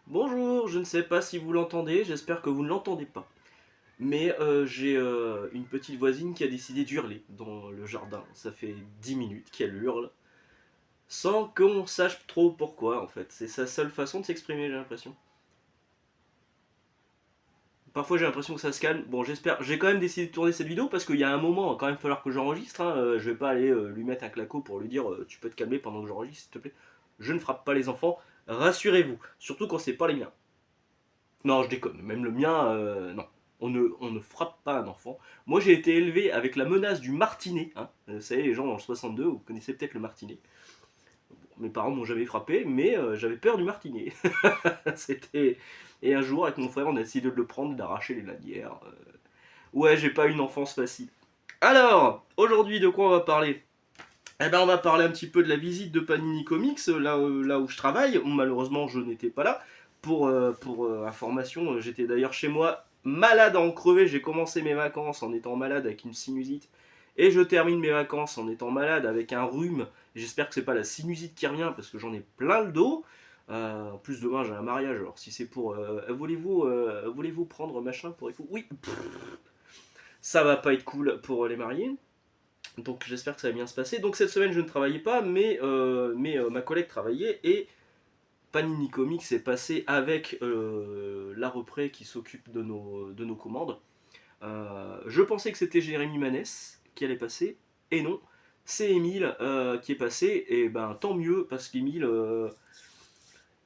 Bonjour, je ne sais pas si vous l'entendez, j'espère que vous ne l'entendez pas. Mais j'ai une petite voisine qui a décidé d'hurler dans le jardin. Ça fait 10 minutes qu'elle hurle, sans qu'on sache trop pourquoi en fait. C'est sa seule façon de s'exprimer, j'ai l'impression. Parfois j'ai l'impression que ça se calme. Bon, j'espère. J'ai quand même décidé de tourner cette vidéo parce qu'il y a un moment, il va quand même falloir que j'enregistre, hein. Je vais pas aller lui mettre un claquot pour lui dire tu peux te calmer pendant que j'enregistre, s'il te plaît. Je ne frappe pas les enfants, rassurez-vous. Surtout quand c'est pas les miens. Non, je déconne. Même le mien, non. On ne frappe pas un enfant. Moi, j'ai été élevé avec la menace du martinet, hein. Vous savez, les gens dans le 62, vous connaissez peut-être le martinet. Mes parents m'ont jamais frappé, mais j'avais peur du martinet. C'était. Et un jour, avec mon frère, on a décidé de le prendre et d'arracher les lanières. Ouais, j'ai pas une enfance facile. Alors, aujourd'hui, de quoi on va parler? Eh ben, on va parler un petit peu de la visite de Panini Comics, là où je travaille. Malheureusement, je n'étais pas là. Pour information, j'étais d'ailleurs chez moi, malade à en crever. J'ai commencé mes vacances en étant malade avec une sinusite. Et je termine mes vacances en étant malade avec un rhume. J'espère que c'est pas la sinusite qui revient parce que j'en ai plein le dos. En plus, demain j'ai un mariage. Alors, si c'est pour. Voulez-vous prendre machin pour les fous? Oui, ça va pas être cool pour les mariés. Donc j'espère que ça va bien se passer. Donc cette semaine je ne travaillais pas, mais ma collègue travaillait et Panini Comics est passé avec la reprise qui s'occupe de nos commandes. Je pensais que c'était Jérémy Manès qui allait passer, et non, c'est Émile qui est passé, et ben tant mieux parce qu'Émile,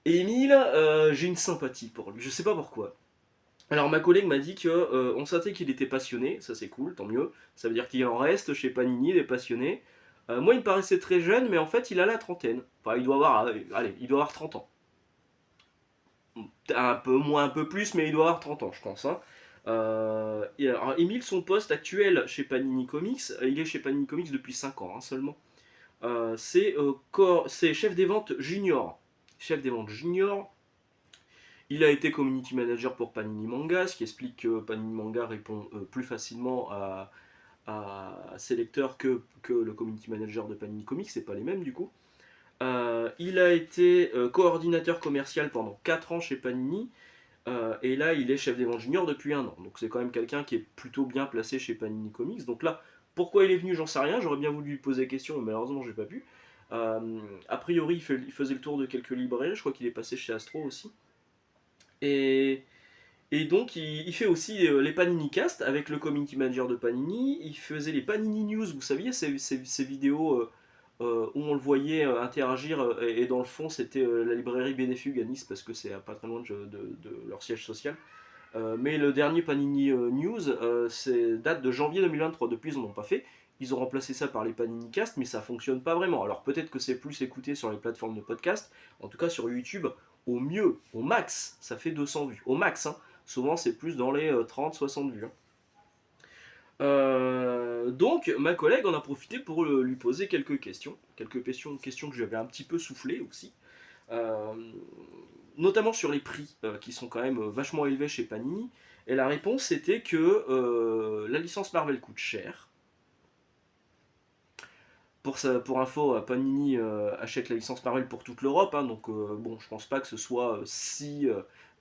j'ai une sympathie pour lui, je sais pas pourquoi. Alors ma collègue m'a dit que on sentait qu'il était passionné, ça c'est cool, tant mieux. Ça veut dire qu'il en reste chez Panini des passionnés. Moi il me paraissait très jeune, mais en fait il a la trentaine. Enfin il doit avoir, allez, il doit avoir 30 ans. Un peu moins, un peu plus, mais il doit avoir 30 ans je pense, hein. Alors, Emile, son poste actuel chez Panini Comics, il est chez Panini Comics depuis 5 ans, hein, seulement. C'est chef des ventes junior. Chef des ventes junior. Il a été community manager pour Panini Manga, ce qui explique que Panini Manga répond plus facilement à ses lecteurs que le community manager de Panini Comics, c'est pas les mêmes du coup. Il a été coordinateur commercial pendant 4 ans chez Panini, et là il est chef des ventes juniors depuis 1 an. Donc c'est quand même quelqu'un qui est plutôt bien placé chez Panini Comics. Donc là, pourquoi il est venu, j'en sais rien, j'aurais bien voulu lui poser la question, mais malheureusement j'ai pas pu. A priori il faisait le tour de quelques librairies, je crois qu'il est passé chez Astro aussi. Et Et donc, il fait aussi les Panini Cast avec le community manager de Panini. Il faisait les Panini News, vous saviez, ces vidéos où on le voyait interagir. Et dans le fond, c'était la librairie Bénéfugue à Nice, parce que c'est pas très loin de leur siège social. Mais le dernier Panini News date de janvier 2023. Depuis, ils n'en ont pas fait. Ils ont remplacé ça par les Panini Cast, mais ça fonctionne pas vraiment. Alors peut-être que c'est plus écouté sur les plateformes de podcast. En tout cas, sur YouTube, au mieux, au max, ça fait 200 vues. Au max, hein. Souvent, c'est plus dans les 30-60 vues, hein. Donc, ma collègue en a profité pour lui poser quelques questions. Questions que j'avais un petit peu soufflées aussi. Euh, Notamment sur les prix qui sont quand même vachement élevés chez Panini. Et la réponse c'était que la licence Marvel coûte cher. Pour info, Panini achète la licence Marvel pour toute l'Europe, hein, donc bon, je pense pas que ce soit si.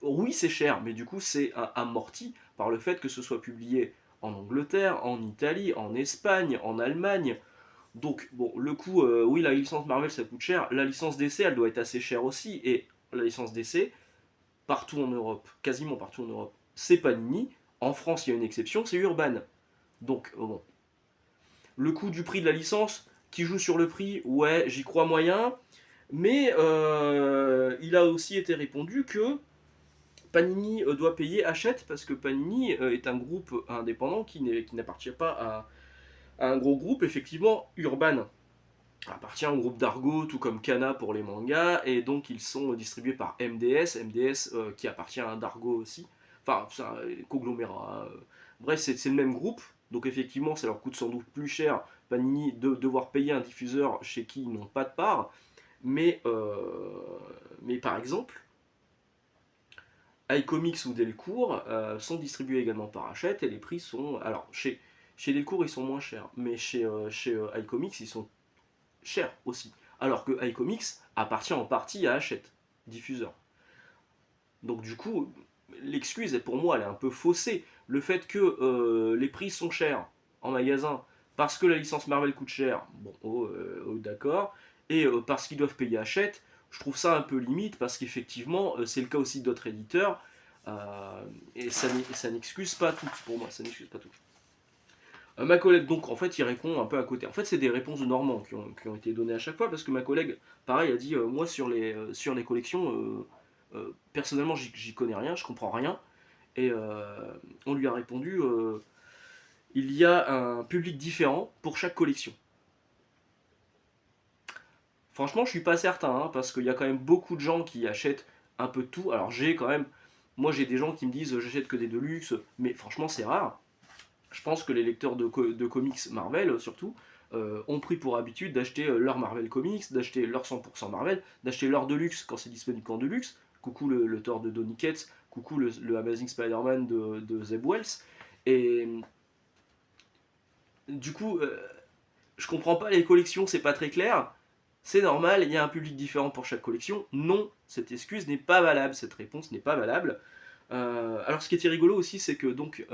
Oui, c'est cher, mais du coup, c'est amorti par le fait que ce soit publié en Angleterre, en Italie, en Espagne, en Allemagne. Donc, bon, le coût, oui, la licence Marvel ça coûte cher. La licence DC, elle doit être assez chère aussi. Et la licence DC, partout en Europe, quasiment partout en Europe, c'est Panini. En France, il y a une exception, c'est Urban. Donc, bon, le coût du prix de la licence, qui joue sur le prix, ouais, j'y crois moyen. Mais il a aussi été répondu que Panini doit payer Hachette parce que Panini est un groupe indépendant qui n'appartient pas à un gros groupe. Effectivement, Urban appartient au groupe d'Argo, tout comme Kana pour les mangas, et donc ils sont distribués par MDS qui appartient à Dargo aussi. Enfin, c'est un conglomérat, hein. Bref, c'est le même groupe, donc effectivement, ça leur coûte sans doute plus cher, Panini, de devoir payer un diffuseur chez qui ils n'ont pas de part, mais, par exemple, iComics ou Delcourt sont distribués également par Hachette, et les prix sont. Alors, chez Delcourt, ils sont moins chers, mais chez iComics, ils sont cher aussi. Alors que iComics appartient en partie à Hachette, diffuseur. Donc du coup, l'excuse, pour moi, elle est un peu faussée. Le fait que les prix sont chers en magasin parce que la licence Marvel coûte cher, bon, d'accord, et parce qu'ils doivent payer Hachette, je trouve ça un peu limite parce qu'effectivement, c'est le cas aussi d'autres éditeurs, et ça n'excuse pas tout, pour moi, ça n'excuse pas tout. Ma collègue, donc, en fait, il répond un peu à côté. En fait, c'est des réponses de Normand qui ont été données à chaque fois, parce que ma collègue, pareil, a dit moi, sur les collections, personnellement, j'y connais rien, je comprends rien. Et on lui a répondu il y a un public différent pour chaque collection. Franchement, je suis pas certain, hein, parce qu'il y a quand même beaucoup de gens qui achètent un peu de tout. Alors, j'ai quand même. Moi, j'ai des gens qui me disent j'achète que des Deluxe, mais franchement, c'est rare. Je pense que les lecteurs de comics Marvel, surtout, ont pris pour habitude d'acheter leur Marvel Comics, d'acheter leur 100% Marvel, d'acheter leur Deluxe quand c'est disponible qu'en Deluxe. Coucou le Thor de Donny Cates, coucou le Amazing Spider-Man de Zeb Wells. Et du coup, je comprends pas les collections, c'est pas très clair. C'est normal, il y a un public différent pour chaque collection. Non, cette excuse n'est pas valable, cette réponse n'est pas valable. Alors ce qui était rigolo aussi, c'est que donc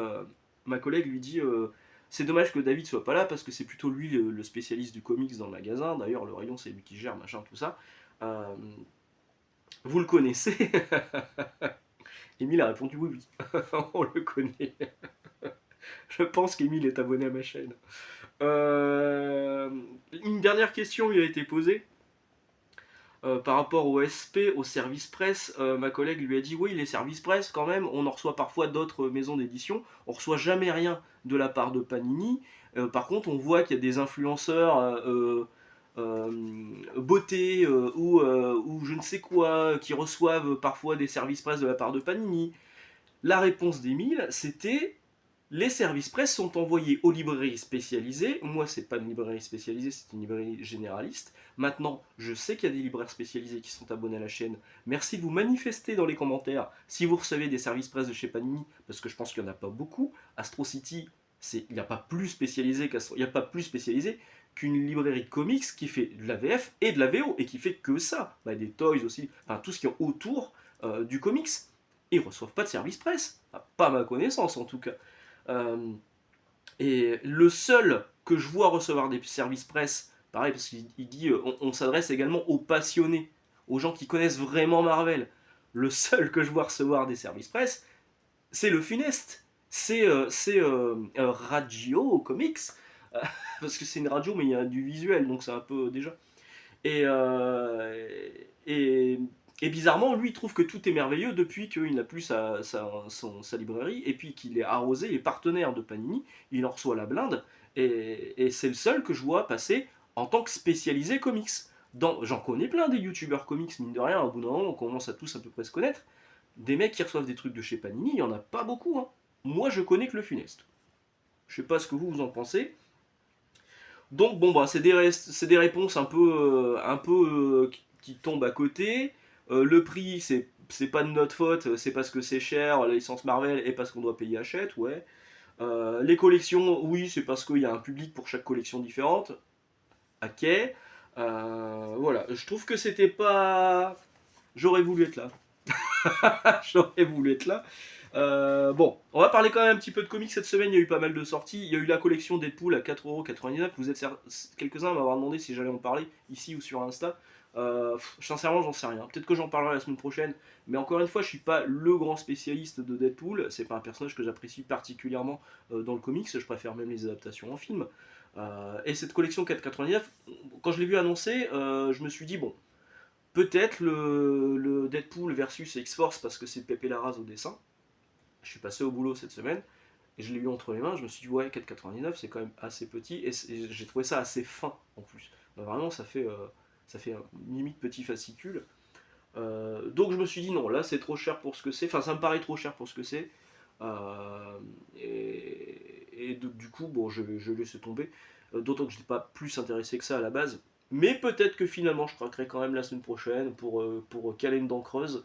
ma collègue lui dit c'est dommage que David soit pas là parce que c'est plutôt lui le spécialiste du comics dans le magasin. D'ailleurs, le rayon c'est lui qui gère, machin, tout ça. Euh, vous le connaissez. Émile a répondu oui, oui, on le connaît. Je pense qu'Émile est abonné à ma chaîne. Une dernière question lui a été posée. Par rapport au SP, au service presse, ma collègue lui a dit oui, les services presse quand même, on en reçoit parfois d'autres maisons d'édition, on reçoit jamais rien de la part de Panini. Par contre, on voit qu'il y a des influenceurs beauté ou je ne sais quoi qui reçoivent parfois des services presse de la part de Panini. La réponse d'Emile, c'était les services presse sont envoyés aux librairies spécialisées. Moi, c'est pas une librairie spécialisée, c'est une librairie généraliste. Maintenant, je sais qu'il y a des libraires spécialisés qui sont abonnés à la chaîne. Merci de vous manifester dans les commentaires si vous recevez des services presse de chez Panini, parce que je pense qu'il n'y en a pas beaucoup. Astro City, il n'y a pas plus spécialisé qu'une librairie de comics qui fait de la VF et de la VO et qui fait que ça. Bah, des toys aussi, enfin tout ce qui est autour du comics. Ils reçoivent pas de service presse, pas à ma connaissance en tout cas. Euh, et le seul que je vois recevoir des services presse, pareil, parce qu'il dit on s'adresse également aux passionnés, aux gens qui connaissent vraiment Marvel. Le seul que je vois recevoir des services presse, c'est le Funeste. C'est Radio Comics. Euh, parce que c'est une radio, mais il y a du visuel, donc c'est un peu déjà. Et, euh, et, et bizarrement, lui, il trouve que tout est merveilleux depuis qu'il n'a plus sa librairie et puis qu'il est arrosé et partenaire de Panini. Il en reçoit la blinde et c'est le seul que je vois passer en tant que spécialisé comics. J'en connais plein des youtubeurs comics, mine de rien, au bout d'un moment, on commence à tous à peu près se connaître. Des mecs qui reçoivent des trucs de chez Panini, il n'y en a pas beaucoup. Hein. Moi, je connais que le Funeste. Je sais pas ce que vous en pensez. Donc bon bah c'est des réponses un peu qui tombent à côté. Le prix c'est pas de notre faute, c'est parce que c'est cher, la licence Marvel et parce qu'on doit payer Hachette, ouais. Les collections, oui, c'est parce qu'il y a un public pour chaque collection différente. Ok. Voilà, je trouve que c'était pas. J'aurais voulu être là. J'aurais voulu être là. Bon, on va parler quand même un petit peu de comics cette semaine. Il y a eu pas mal de sorties. Il y a eu la collection Deadpool à 4,99€. Vous êtes quelques-uns à m'avoir demandé si j'allais en parler ici ou sur Insta. Sincèrement, j'en sais rien. Peut-être que j'en parlerai la semaine prochaine. Mais encore une fois, je suis pas le grand spécialiste de Deadpool. C'est pas un personnage que j'apprécie particulièrement dans le comics. Je préfère même les adaptations en film. Et cette collection 4,99€, quand je l'ai vu annoncer, je me suis dit bon, peut-être le Deadpool versus X-Force parce que c'est Pepe Larraz au dessin. Je suis passé au boulot cette semaine et je l'ai eu entre les mains. Je me suis dit, ouais, 4,99 c'est quand même assez petit et j'ai trouvé ça assez fin en plus. Vraiment, ça fait un limite petit fascicule. Donc je me suis dit, non, là c'est trop cher pour ce que c'est. Enfin, ça me paraît trop cher pour ce que c'est. Du coup, bon, je laisse tomber. D'autant que je n'étais pas plus intéressé que ça à la base. Mais peut-être que finalement je craquerai quand même la semaine prochaine pour caler une dent creuse.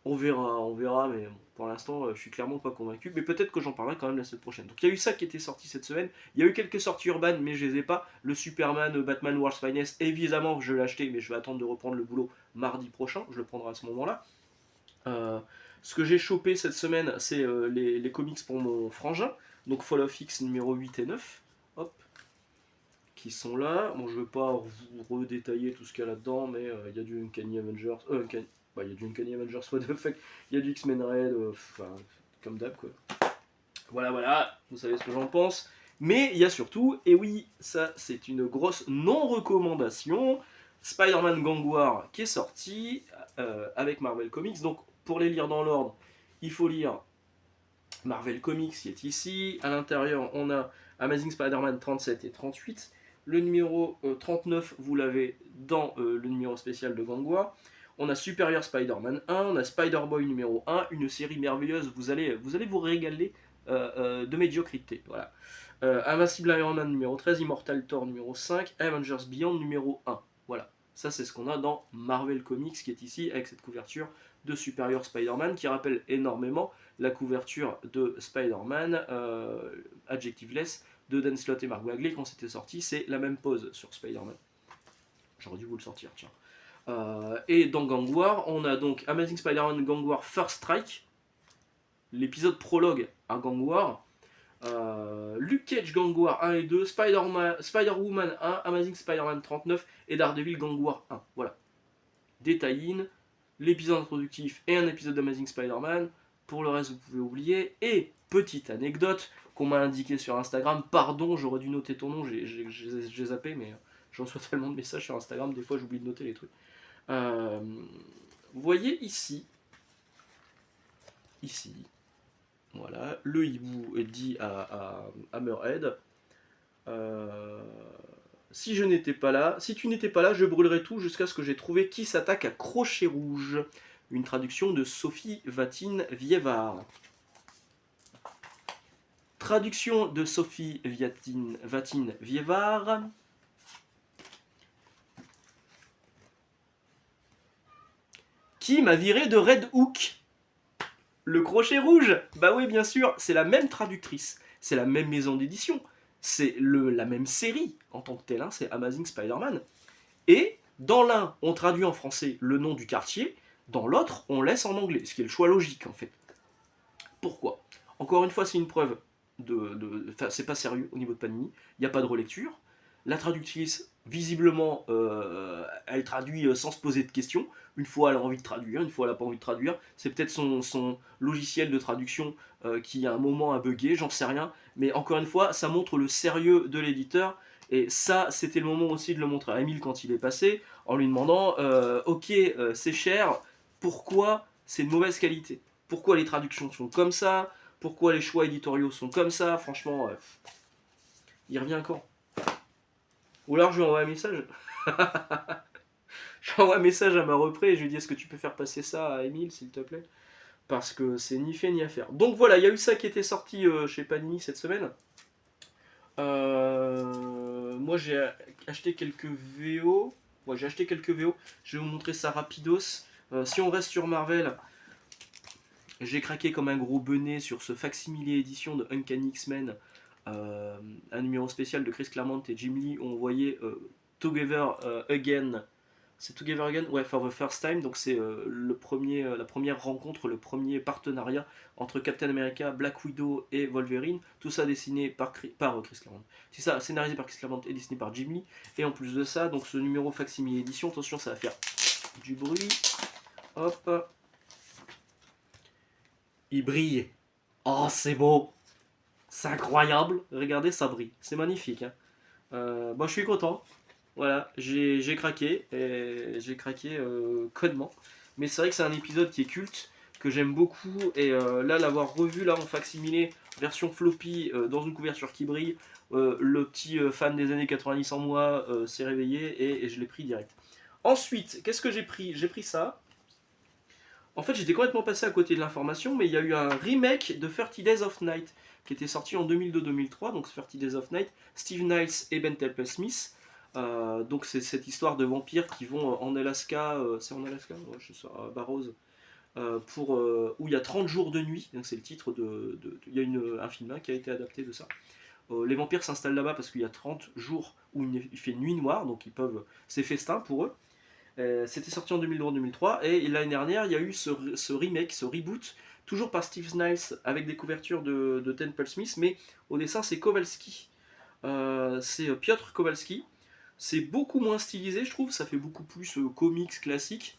On verra, mais bon, pour l'instant, je suis clairement pas convaincu. Mais peut-être que j'en parlerai quand même la semaine prochaine. Donc il y a eu ça qui était sorti cette semaine. Il y a eu quelques sorties urbaines, mais je les ai pas. Le Superman, Batman World's Finest, évidemment, je l'ai acheté, mais je vais attendre de reprendre le boulot mardi prochain. Je le prendrai à ce moment-là. Euh, Ce que j'ai chopé cette semaine, c'est les comics pour mon frangin. Donc Fall of X numéro 8 et 9. Hop. Qui sont là. Bon, je ne vais pas vous redétailler tout ce qu'il y a là-dedans, mais il y a du Uncanny Avengers. Bah, il y a du Uncanny Avengers, what the fuck. Il y a du X-Men Red, comme d'hab, quoi. Voilà, voilà, vous savez ce que j'en pense. Mais il y a surtout, et oui, ça c'est une grosse non-recommandation, Spider-Man Gang War qui est sorti avec Marvel Comics. Donc pour les lire dans l'ordre, il faut lire Marvel Comics qui est ici. À l'intérieur, on a Amazing Spider-Man 37 et 38. Le numéro 39, vous l'avez dans le numéro spécial de Gang War. On a Superior Spider-Man 1, on a Spider-Boy numéro 1, une série merveilleuse, vous allez vous régaler de médiocrité. Voilà. Invincible Iron Man numéro 13, Immortal Thor numéro 5, Avengers Beyond numéro 1. Voilà. Ça, c'est ce qu'on a dans Marvel Comics qui est ici avec cette couverture de Superior Spider-Man qui rappelle énormément la couverture de Spider-Man Adjectiveless de Dan Slott et Mark Bagley quand c'était sorti. C'est la même pose sur Spider-Man. J'aurais dû vous le sortir, tiens. Et dans Gang War, on a donc Amazing Spider-Man Gang War First Strike, l'épisode prologue à Gang War, Luke Cage Gang War 1 et 2, Spider-Woman 1, Amazing Spider-Man 39 et Daredevil Gang War 1. Voilà. Détail-in, l'épisode introductif et un épisode d'Amazing Spider-Man. Pour le reste, vous pouvez oublier. Et petite anecdote qu'on m'a indiqué sur Instagram. Pardon, j'aurais dû noter ton nom, j'ai zappé, mais je reçois tellement de messages sur Instagram, des fois j'oublie de noter les trucs. Vous voyez ici, voilà, le hibou dit à Hammerhead, si tu n'étais pas là, je brûlerais tout jusqu'à ce que j'ai trouvé qui s'attaque à Crochet Rouge. Une traduction de Sophie Vatine-Vievard. Traduction de Sophie Vatine-Vievard. Qui m'a viré de Red Hook. Le Crochet Rouge. Bah oui, bien sûr, c'est la même traductrice, c'est la même maison d'édition, c'est la même série en tant que telle, hein, c'est Amazing Spider-Man. Et dans l'un, on traduit en français le nom du quartier, dans l'autre, on laisse en anglais, ce qui est le choix logique en fait. Pourquoi? Encore une fois, c'est une preuve enfin, c'est pas sérieux au niveau de Panini, il n'y a pas de relecture. La traductrice, visiblement, elle traduit sans se poser de questions. Une fois, elle a envie de traduire, une fois, elle n'a pas envie de traduire. C'est peut-être son logiciel de traduction qui, à un moment, a bugué, j'en sais rien. Mais encore une fois, ça montre le sérieux de l'éditeur. Et ça, c'était le moment aussi de le montrer à Emile quand il est passé, en lui demandant ok, c'est cher, pourquoi c'est de mauvaise qualité? Pourquoi les traductions sont comme ça? Pourquoi les choix éditoriaux sont comme ça? Franchement, il revient quand? Ou alors je lui envoie un message. Je lui envoie un message à ma reprise et je lui dis est-ce que tu peux faire passer ça à Emile s'il te plaît? Parce que c'est ni fait ni à faire. Donc voilà, il y a eu ça qui était sorti chez Panini cette semaine. Moi j'ai acheté quelques VO. Ouais, j'ai acheté quelques VO. Je vais vous montrer ça rapidos. Si on reste sur Marvel, j'ai craqué comme un gros benet sur ce facsimilé édition de Uncanny X-Men, un numéro spécial de Chris Claremont et Jim Lee où on voyait Together Again. C'est Together Again, ouais, for the first time. Donc c'est la première rencontre, le premier partenariat entre Captain America, Black Widow et Wolverine. Tout ça dessiné par Chris Claremont. C'est ça, scénarisé par Chris Claremont et dessiné par Jim Lee. Et en plus de ça, donc ce numéro facsimilé édition, attention, ça va faire du bruit. Hop. Il brille. Oh, c'est beau. C'est incroyable. Regardez, ça brille. C'est magnifique. Hein. Bon, je suis content. Voilà, j'ai craqué. Et j'ai craqué connement. Mais c'est vrai que c'est un épisode qui est culte, que j'aime beaucoup. Et là, l'avoir revu là en facsimilé, version floppy, dans une couverture qui brille, le petit fan des années 90 en moi s'est réveillé et je l'ai pris direct. Ensuite, qu'est-ce que j'ai pris? J'ai pris ça. En fait, j'étais complètement passé à côté de l'information, mais il y a eu un remake de 30 Days of Night qui était sorti en 2002-2003, donc 30 Days of Night, Steve Niles et Ben Temple-Smith. Donc c'est cette histoire de vampires qui vont en Alaska, c'est en Alaska, ouais, je sais, à Barrows, où il y a 30 jours de nuit, donc c'est le titre il y a un film hein, qui a été adapté de ça. Les vampires s'installent là-bas parce qu'il y a 30 jours où il fait nuit noire, donc c'est festin pour eux. C'était sorti en 2002-2003 et l'année dernière il y a eu ce remake, ce reboot, toujours par Steve Niles avec des couvertures de Temple Smith, mais au dessin c'est Kowalski. C'est Piotr Kowalski. C'est beaucoup moins stylisé, je trouve, ça fait beaucoup plus comics classique.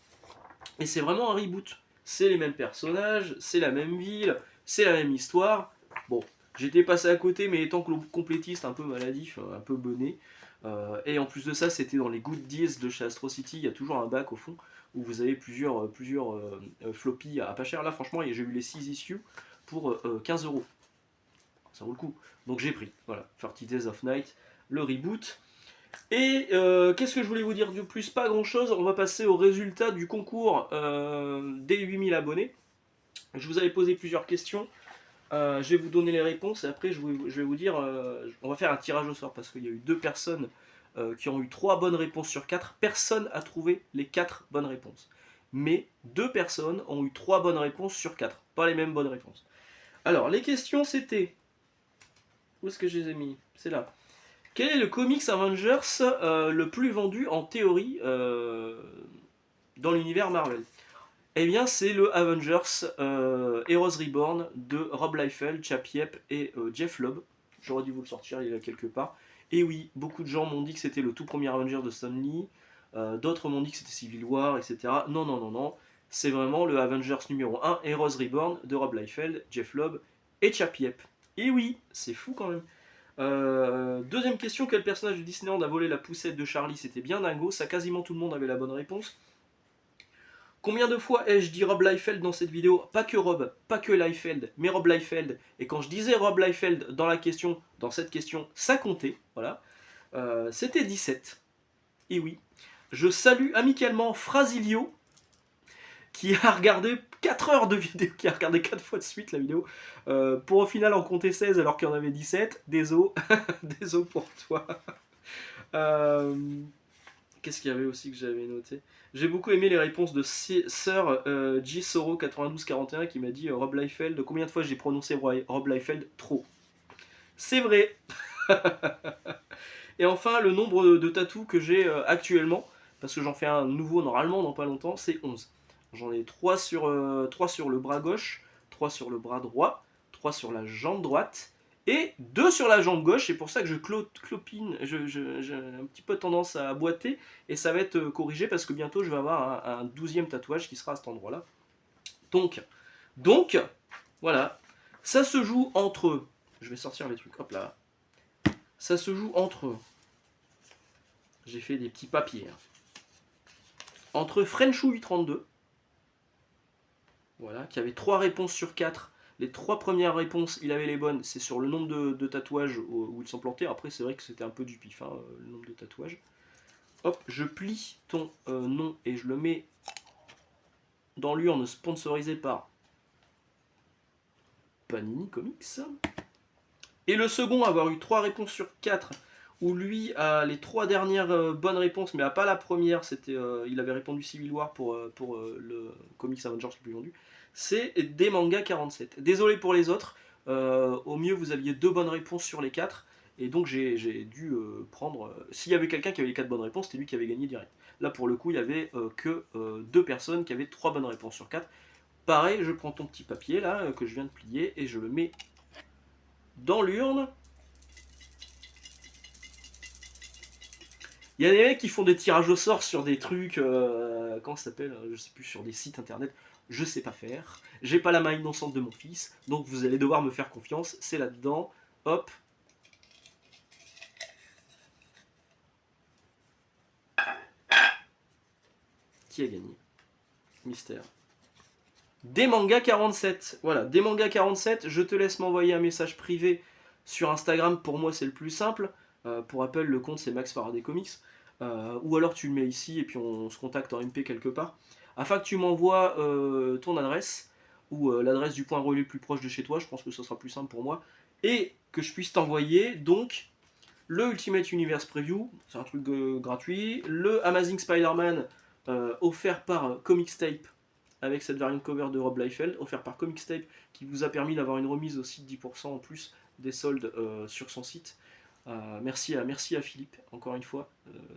Et c'est vraiment un reboot. C'est les mêmes personnages, c'est la même ville, c'est la même histoire. Bon, j'étais passé à côté, mais étant complétiste, un peu maladif, un peu bonnet. Et en plus de ça, c'était dans les good deals de chez Astro City. Il y a toujours un bac au fond où vous avez plusieurs floppies à pas cher. Là, franchement, j'ai eu les 6 issues pour 15 €. Ça vaut le coup. Donc j'ai pris. Voilà, 30 Days of Night, le reboot. Et qu'est-ce que je voulais vous dire de plus? Pas grand chose, on va passer au résultat du concours des 8000 abonnés. Je vous avais posé plusieurs questions, je vais vous donner les réponses et après je vais vous dire, on va faire un tirage au sort parce qu'il y a eu 2 personnes qui ont eu 3 bonnes réponses sur 4. Personne n'a trouvé les 4 bonnes réponses. Mais 2 personnes ont eu 3 bonnes réponses sur 4, pas les mêmes bonnes réponses. Alors les questions c'était, où est-ce que je les ai mis? C'est là. Quel est le comics Avengers le plus vendu en théorie dans l'univers Marvel? Eh bien, c'est le Avengers Heroes Reborn de Rob Liefeld, Chap Yep et Jeff Lobb. J'aurais dû vous le sortir, il est là quelque part. Et oui, beaucoup de gens m'ont dit que c'était le tout premier Avengers de Stan Lee. D'autres m'ont dit que c'était Civil War, etc. Non, non, non, non. C'est vraiment le Avengers numéro 1, Heroes Reborn de Rob Liefeld, Jeff Lobb et Chap Yep. Et oui, c'est fou quand même. Deuxième question, quel personnage de Disneyland a volé la poussette de Charlie? C'était bien dingo, ça quasiment tout le monde avait la bonne réponse. Combien de fois ai-je dit Rob Liefeld dans cette vidéo? Pas que Rob, pas que Liefeld, mais Rob Liefeld. Et quand je disais Rob Liefeld dans cette question, ça comptait, voilà. C'était 17. Et oui. Je salue amicalement Frasilio, qui a regardé 4 heures de vidéo, qui a regardé 4 fois de suite la vidéo, pour au final en compter 16 alors qu'il y en avait 17. Désolé, désolé pour toi. Euh, Qu'est-ce qu'il y avait aussi que j'avais noté? J'ai beaucoup aimé les réponses de Sir G. Soro 9241 qui m'a dit Rob Liefeld. Combien de fois j'ai prononcé Rob Liefeld? Trop. C'est vrai. Et enfin, le nombre de tatous que j'ai actuellement, parce que j'en fais un nouveau normalement dans pas longtemps, c'est 11. J'en ai 3 sur le bras gauche, 3 sur le bras droit, 3 sur la jambe droite et 2 sur la jambe gauche. C'est pour ça que je clopine, j'ai un petit peu tendance à boiter et ça va être corrigé parce que bientôt je vais avoir un 12e tatouage qui sera à cet endroit-là. Donc, voilà, ça se joue entre, je vais sortir les trucs, hop là, ça se joue entre, j'ai fait des petits papiers, hein, entre Frenchou832, voilà, qui avait 3 réponses sur 4. Les 3 premières réponses, il avait les bonnes, c'est sur le nombre de tatouages où ils sont plantés. Après, c'est vrai que c'était un peu du pif, hein, le nombre de tatouages. Hop, je plie ton nom et je le mets dans l'urne sponsorisée par Panini Comics. Et le second, avoir eu 3 réponses sur 4, où lui a les 3 dernières bonnes réponses, mais a pas la première, il avait répondu Civil War pour le Comics Avengers le plus vendu, c'est des mangas 47. Désolé pour les autres, au mieux vous aviez 2 bonnes réponses sur les 4, et donc j'ai dû prendre... S'il y avait quelqu'un qui avait les 4 bonnes réponses, c'était lui qui avait gagné direct. Là pour le coup, il n'y avait que 2 personnes qui avaient 3 bonnes réponses sur 4. Pareil, je prends ton petit papier là, que je viens de plier, et je le mets dans l'urne. Il y a des mecs qui font des tirages au sort sur des trucs, comment ça s'appelle, je sais plus, sur des sites internet. Je sais pas faire. J'ai pas la main innocente de mon fils, donc vous allez devoir me faire confiance. C'est là-dedans. Hop. Qui a gagné? Mystère. Des mangas 47. Voilà, des mangas 47. Je te laisse m'envoyer un message privé sur Instagram. Pour moi, c'est le plus simple. Pour rappel, le compte c'est Max Faraday Comics. Ou alors tu le mets ici et puis on se contacte en MP quelque part. Afin que tu m'envoies ton adresse ou l'adresse du point relais le plus proche de chez toi. Je pense que ce sera plus simple pour moi. Et que je puisse t'envoyer donc le Ultimate Universe Preview. C'est un truc gratuit. Le Amazing Spider-Man offert par Comics Tape avec cette variante cover de Rob Liefeld, offert par Comics Tape, qui vous a permis d'avoir une remise aussi de 10% en plus des soldes sur son site. Merci à Philippe, encore une fois.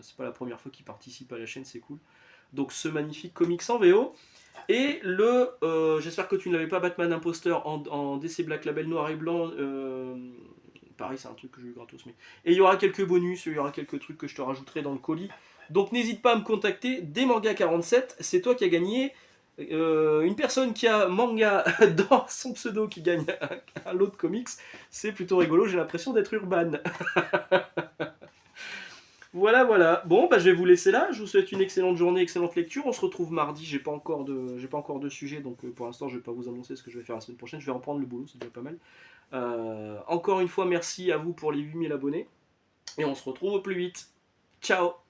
C'est pas la première fois qu'il participe à la chaîne, c'est cool. Donc ce magnifique comics en VO. Et j'espère que tu ne l'avais pas, Batman Imposteur en DC Black Label noir et blanc. Pareil, c'est un truc que je vais gratos. Et il y aura quelques bonus, il y aura quelques trucs que je te rajouterai dans le colis. Donc n'hésite pas à me contacter. Des mangas 47, c'est toi qui as gagné. Une personne qui a manga dans son pseudo qui gagne un lot de comics, c'est plutôt rigolo. J'ai l'impression d'être Urban. Voilà, voilà. Bon, bah, je vais vous laisser là. Je vous souhaite une excellente journée, excellente lecture. On se retrouve mardi. J'ai pas encore de sujet, donc pour l'instant, je vais pas vous annoncer ce que je vais faire la semaine prochaine. Je vais reprendre le boulot, c'est déjà pas mal. Encore une fois, merci à vous pour les 8000 abonnés. Et on se retrouve au plus vite. Ciao!